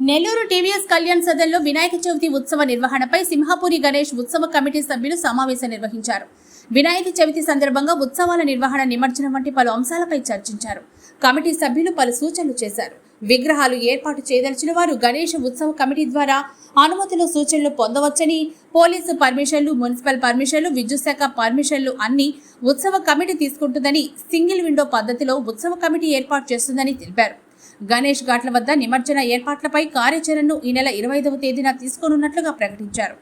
Nellore TVS Kalyan సదన్లో Vinayaka Chavithi ఉత్సవ నిర్వహణపై సింహాపురి గణేష్ ఉత్సవ కమిటీ సభ్యులు సమావేశం నిర్వహించారు. వినాయక చవితి సందర్భంగా ఉత్సవాల నిర్వహణ, నిమజ్జనం వంటి పలు అంశాలపై చర్చించారు. కమిటీ సభ్యులు పలు సూచనలు చేశారు. విగ్రహాలు ఏర్పాటు చేయదలిచిన వారు గణేష్ ఉత్సవ కమిటీ ద్వారా అనుమతులు, సూచనలు పొందవచ్చని, పోలీసు పర్మిషన్లు, మున్సిపల్ పర్మిషన్లు, విద్యుత్ శాఖ పర్మిషన్లు అన్ని ఉత్సవ కమిటీ తీసుకుంటుందని, సింగిల్ విండో పద్ధతిలో ఉత్సవ కమిటీ ఏర్పాటు చేస్తుందని తెలిపారు. గణేష్ ఘాట్ల వద్ద నిమజ్జన ఏర్పాట్లపై కార్యాచరణను ఈ నెల 25వ తేదీన తీసుకోనున్నట్లుగా ప్రకటించారు.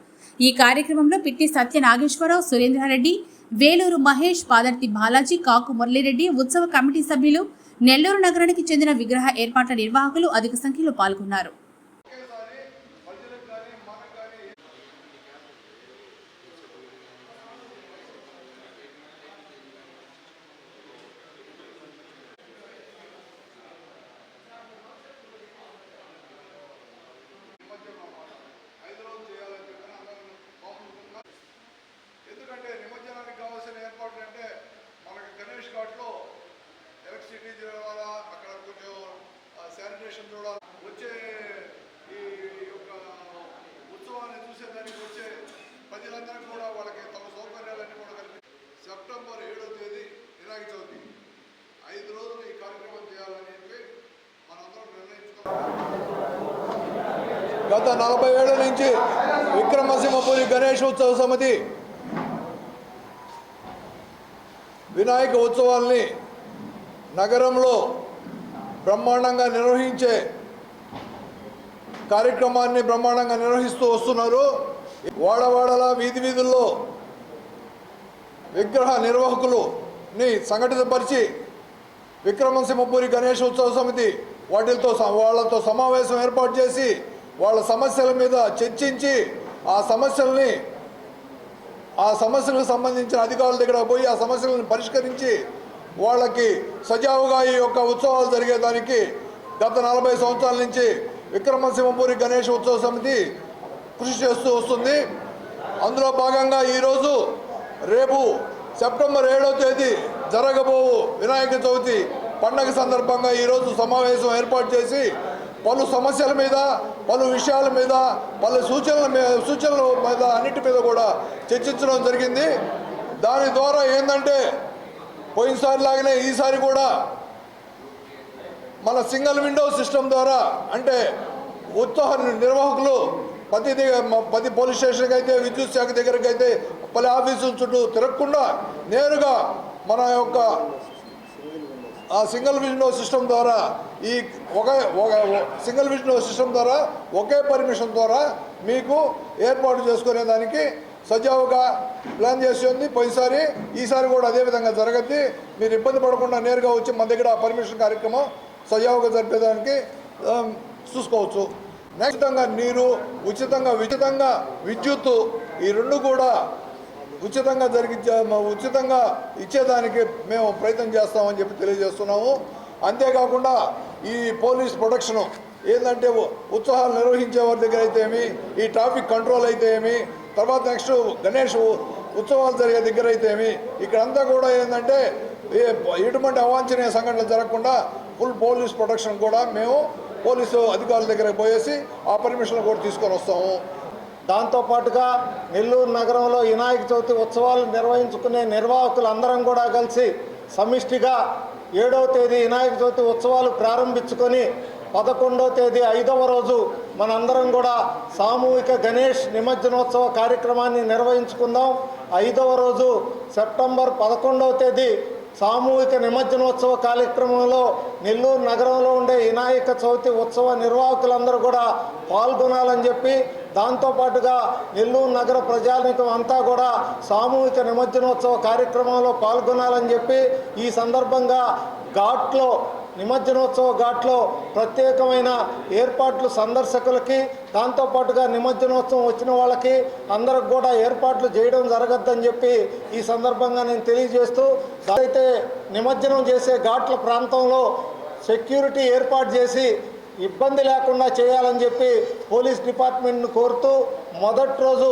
ఈ కార్యక్రమంలో పిట్టి సత్య నాగేశ్వరరావు, సురేంద్రారెడ్డి, వేలూరు మహేష్, పాదర్తి బాలాజీ, కాకు మురళీరెడ్డి, ఉత్సవ కమిటీ సభ్యులు, నెల్లూరు నగరానికి చెందిన విగ్రహ ఏర్పాట్ల నిర్వాహకులు అధిక సంఖ్యలో పాల్గొన్నారు. శానిటేషన్ చూడాలి. వచ్చే ఈ యొక్క ఉత్సవాన్ని చూసేదానికి వచ్చే ప్రజలందరూ కూడా వాళ్ళకి తమ సౌకర్యాలన్నీ కూడా కలిపి సెప్టెంబర్ 7వ తేదీ వినాయక చవితి 5 రోజులు ఈ కార్యక్రమం చేయాలని చెప్పి మనందరం నిర్ణయించుకున్నాం. గత 40 ఏళ్ల నుంచి విక్రమసింహపురి గణేష్ ఉత్సవ సమితి వినాయక ఉత్సవాల్ని నగరంలో బ్రహ్మాండంగా నిర్వహించే కార్యక్రమాన్ని బ్రహ్మాండంగా నిర్వహిస్తూ వస్తున్నారు. వాడవాడల వీధి వీధుల్లో విగ్రహ నిర్వాహకులని సంఘటితపరిచి విక్రమసింహపురి గణేష్ ఉత్సవ సమితి వాళ్ళతో సమావేశం ఏర్పాటు చేసి వాళ్ళ సమస్యల మీద చర్చించి ఆ సమస్యలకు సంబంధించిన అధికారుల దగ్గర పోయి ఆ సమస్యలను పరిష్కరించి వాళ్ళకి సజావుగా ఈ యొక్క ఉత్సవాలు జరిగేదానికి గత 40 సంవత్సరాల నుంచి విక్రమసింహపురి గణేష్ ఉత్సవ సమితి కృషి చేస్తూ వస్తుంది. అందులో భాగంగా ఈరోజు రేపు సెప్టెంబర్ 7వ తేదీ జరగబోవు వినాయక చవితి పండగ సందర్భంగా ఈరోజు సమావేశం ఏర్పాటు చేసి పలు సమస్యల మీద, పలు విషయాల మీద, పలు సూచనల మీద అన్నిటి మీద కూడా చర్చించడం జరిగింది. దాని ద్వారా ఏంటంటే పోయినసారి లాగానే ఈసారి కూడా మన సింగిల్ విండో సిస్టమ్ ద్వారా, అంటే ఉత్సవ నిర్వాహకులు ప్రతి పోలీస్ స్టేషన్కి అయితే, విద్యుత్ శాఖ దగ్గరికి అయితే, పలు ఆఫీసుల చుట్టూ తిరగకుండా నేరుగా మన యొక్క ఆ సింగిల్ విండో సిస్టమ్ ద్వారా సింగిల్ విండో సిస్టమ్ ద్వారా ఒకే పర్మిషన్ ద్వారా మీకు ఏర్పాటు చేసుకునేదానికి సజావుగా ప్లాన్ చేసి ఉంది పోయినసారి. ఈసారి కూడా అదేవిధంగా జరగద్ది. మీరు ఇబ్బంది పడకుండా నేరుగా వచ్చి మన దగ్గర పర్మిషన్ కార్యక్రమం సజావుగా జరిపేదానికి చూసుకోవచ్చు. ఉచితంగా నీరు, ఉచితంగా విద్యుత్తు, ఈ రెండు కూడా ఉచితంగా ఇచ్చేదానికి మేము ప్రయత్నం చేస్తామని చెప్పి తెలియజేస్తున్నాము. అంతేకాకుండా ఈ పోలీస్ ప్రొటెక్షను ఏంటంటే ఉత్సవాలు నిర్వహించే వారి దగ్గర అయితే ఏమి, ఈ ట్రాఫిక్ కంట్రోల్ అయితే ఏమి, తర్వాత నెక్స్ట్ గణేష్ ఉత్సవాలు జరిగే దగ్గర అయితే ఏమి, ఇక్కడంతా కూడా ఏంటంటే ఎటువంటి అవాంఛనీయ సంఘటనలు జరగకుండా ఫుల్ పోలీస్ ప్రొటెక్షన్ కూడా మేము పోలీసు అధికారుల దగ్గర పోయేసి ఆ పర్మిషన్లు కూడా తీసుకొని వస్తాము. దాంతోపాటుగా నెల్లూరు నగరంలో వినాయక చవితి ఉత్సవాలు నిర్వహించుకునే నిర్వాహకులందరం కూడా కలిసి సమిష్టిగా 7వ తేదీ వినాయక చవితి ఉత్సవాలు ప్రారంభించుకొని 11వ తేదీ 5వ రోజు మనందరం కూడా సామూహిక గణేష్ నిమజ్జనోత్సవ కార్యక్రమాన్ని నిర్వహించుకుందాం. 5వ రోజు సెప్టెంబర్ 11వ తేదీ సామూహిక నిమజ్జనోత్సవ కార్యక్రమంలో నెల్లూరు నగరంలో ఉండే వినాయక చవితి ఉత్సవ నిర్వాహకులందరూ కూడా పాల్గొనాలని చెప్పి, దాంతోపాటుగా నెల్లూరు నగర ప్రజానీకం అంతా కూడా సామూహిక నిమజ్జనోత్సవ కార్యక్రమంలో పాల్గొనాలని చెప్పి, ఈ సందర్భంగా నిమజ్జనోత్సవ ఘాట్లో ప్రత్యేకమైన ఏర్పాట్లు సందర్శకులకి, దాంతోపాటుగా నిమజ్జనోత్సవం వచ్చిన వాళ్ళకి అందరికి కూడా ఏర్పాట్లు చేయడం జరగద్దని చెప్పి ఈ సందర్భంగా నేను తెలియజేస్తూ, అయితే నిమజ్జనం చేసే ఘాట్ల ప్రాంతంలో సెక్యూరిటీ ఏర్పాటు చేసి ఇబ్బంది లేకుండా చేయాలని చెప్పి పోలీస్ డిపార్ట్మెంట్ను కోరుతూ, మొదటి రోజు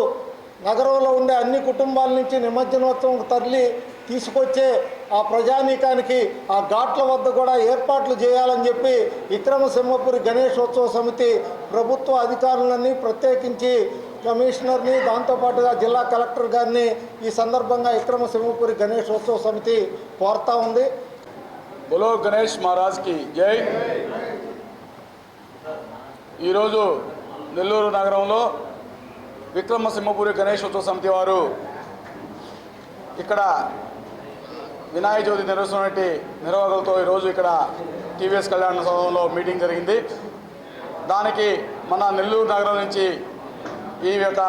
నగరంలో ఉండే అన్ని కుటుంబాల నుంచి నిమజ్జనోత్సవం తరలి తీసుకొచ్చే ఆ ప్రజానీకానికి ఆ ఘాట్ల వద్ద కూడా ఏర్పాట్లు చేయాలని చెప్పి విక్రమసింహపురి గణేశోత్సవ సమితి ప్రభుత్వ అధికారులన్నీ ప్రత్యేకించి కమిషనర్ని దాంతోపాటుగా జిల్లా కలెక్టర్ గారిని ఈ సందర్భంగా విక్రమసింహపురి గణేశోత్సవ సమితి కోరుతా ఉంది. బోలో గణేష్ మహారాజ్కి జై. ఈరోజు నెల్లూరు నగరంలో విక్రమసింహపురి గణేశోత్సవ సమితి వారు ఇక్కడ వినాయక చవితి నిర్వహిస్తున్నటువంటి నిర్వాహకులతో ఈరోజు ఇక్కడ టీవీఎస్ కళ్యాణ సౌధంలో మీటింగ్ జరిగింది. దానికి మన నెల్లూరు నగరం నుంచి ఈ యొక్క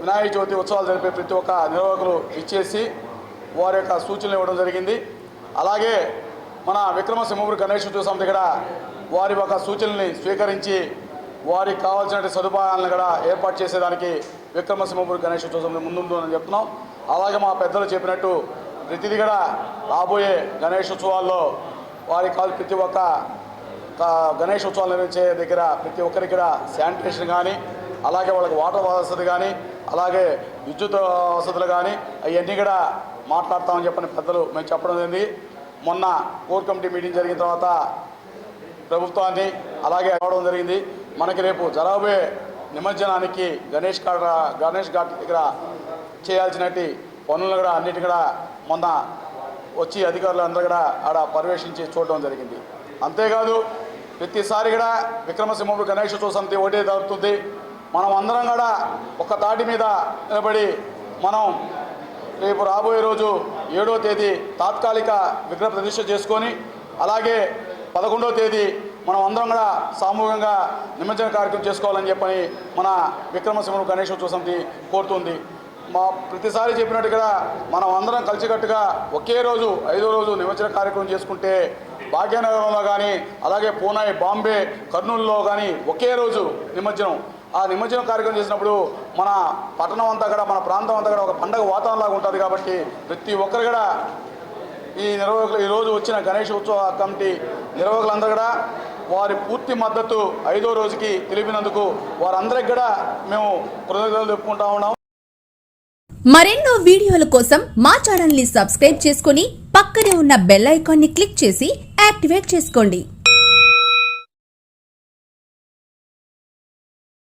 వినాయక చవితి ఉత్సవాలు జరిపే ప్రతి ఒక్క నిర్వాహకులు ఇచ్చేసి వారి యొక్క సూచనలు ఇవ్వడం జరిగింది. అలాగే మన విక్రమసింహపురి గణేశోత్సవ సమితి కూడా వారి యొక్క సూచనల్ని స్వీకరించి వారికి కావాల్సిన సదుపాయాలను కూడా ఏర్పాటు చేసేదానికి విక్రమసింహపురి గణేశోత్సవ సమితి ముందుందని చెప్తున్నాం. అలాగే మా పెద్దలు చెప్పినట్టు ప్రతిదీ కూడా రాబోయే గణేశోత్సవాల్లో వారికి కావాలి ప్రతి ఒక్క గణేశోత్సవాలు నిర్వహించే దగ్గర ప్రతి ఒక్కరికి కూడా శానిటేషన్ కానీ, అలాగే వాళ్ళకి వాటర్ వసతి కానీ, అలాగే విద్యుత్ వసతులు కానీ అవన్నీ కూడా మాట్లాడతామని చెప్పని పెద్దలు మేము చెప్పడం జరిగింది. మొన్న కోర్ కమిటీ మీటింగ్ జరిగిన తర్వాత ప్రభుత్వాన్ని అలాగే రావడం జరిగింది. మనకి రేపు జరగబోయే నిమజ్జనానికి గణేష్ ఘాట్ దగ్గర చేయాల్సినట్టు పనులను కూడా అన్నిటి కూడా మొన్న వచ్చి అధికారులు అందరూ కూడా ఆడ పర్యవేక్షించి చూడడం జరిగింది. అంతేకాదు ప్రతిసారి కూడా విక్రమసింహపురి గణేశోత్సవ సమితి ఒకటే జరుగుతుంది. మనం అందరం కూడా ఒక తాటి మీద నిలబడి మనం రేపు రాబోయే రోజు 7వ తేదీ తాత్కాలిక విగ్రహ ప్రతిష్ఠ చేసుకొని, అలాగే 11వ తేదీ మనం అందరం కూడా సామూహికంగా నిమజ్జన కార్యక్రమం చేసుకోవాలని చెప్పని మన విక్రమసింహపురి గణేశోత్సవ సమితి కోరుతుంది. మా ప్రతిసారి చెప్పినట్టుగా మనం అందరం కలిసికట్టుగా ఒకే రోజు 5వ రోజు నిమజ్జన కార్యక్రమం చేసుకుంటే భాగ్యనగరంలో కానీ, అలాగే పూణే, బాంబే, కర్నూలులో కానీ ఒకే రోజు నిమజ్జనం. ఆ నిమజ్జనం కార్యక్రమం చేసినప్పుడు మన పట్టణం అంతా కూడా, మన ప్రాంతం అంతా కూడా ఒక పండగ వాతావరణంలాగా ఉంటుంది. కాబట్టి ప్రతి ఒక్కరు కూడా ఈ నిర్వాహకులు ఈరోజు వచ్చిన గణేశోత్సవ కమిటీ నిర్వాహకులందరూ కూడా వారి పూర్తి మద్దతు 5వ రోజుకి తెలిపినందుకు వారందరికి కూడా మేము కృతజ్ఞతలు చెప్పుకుంటా ఉన్నాం. మరెన్నో వీడియోల కోసం మా ఛానల్ ని సబ్స్క్రైబ్ చేసుకుని పక్కనే ఉన్న బెల్ ఐకాన్ ని క్లిక్ చేసి యాక్టివేట్ చేసుకోండి.